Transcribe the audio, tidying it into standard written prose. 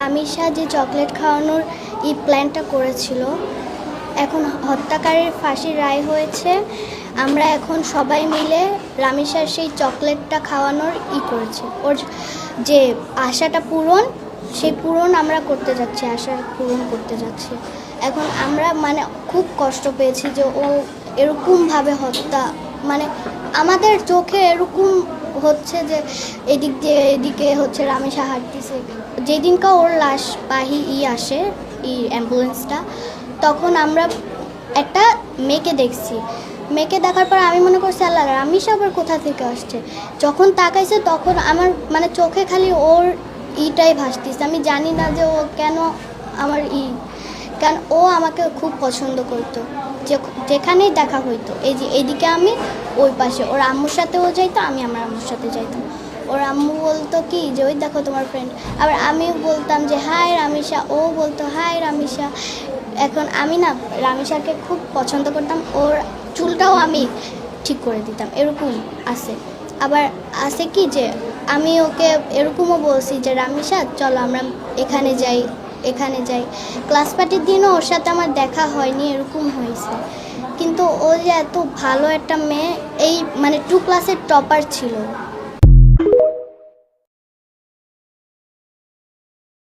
আমিশা যে চকলেট খাওয়ানোর এই প্ল্যানটা করেছিল, এখন হত্যাকারীর ফাঁসির রায় হয়েছে। আমরা এখন সবাই মিলে রামিশার সেই চকলেটটা খাওয়ানোর করেছি। ওর যে আশাটা সেই পূরণ আমরা করতে যাচ্ছি, আশা পূরণ করতে যাচ্ছি। এখন আমরা মানে খুব কষ্ট পেয়েছি যে ও এরকমভাবে হত্যা, মানে আমাদের চোখে এরকম হচ্ছে যে এদিক দিয়ে এদিকে হচ্ছে রামিশা হাঁটতেছে। যেদিনকা ওর লাশ বাহি আসে অ্যাম্বুলেন্সটা, তখন আমরা একটা মেয়েকে দেখছি। মেয়েকে দেখার পর আমি মনে করছি আল্লাহ রামিশা আবার কোথা থেকে আসছে। যখন তাকাইছে তখন আমার মানে চোখে খালি ওর ইটাই ভাসতেছে। আমি জানি না যে ও কেন আমার কারণ ও আমাকে খুব পছন্দ করতো, যেখানেই দেখা হইতো এই যে এইদিকে আমি ওই পাশে ওর আম্মুর সাথেও যাইতো, আমি আমার আম্মুর সাথে যাইতাম। ওর আম্মু বলতো কি যে ওই দেখো তোমার ফ্রেন্ড, আবার আমিও বলতাম যে হাই রামিশা, ও বলতো হাই রামিশা। এখন আমি না রামিশাকে খুব পছন্দ করতাম, ওর চুলটাও আমি ঠিক করে দিতাম, এরকম আছে। আবার আছে কি যে আমি ওকে এরকমও বলছি যে রামিশা চলো আমরা এখানে যাই। ক্লাস পার্টির দিনও ওর সাথে আমার দেখা হয়নি, এরকম হয়েছে। কিন্তু ও যে এত ভালো একটা মেয়ে, এই মানে 2 ক্লাসের টপার ছিল।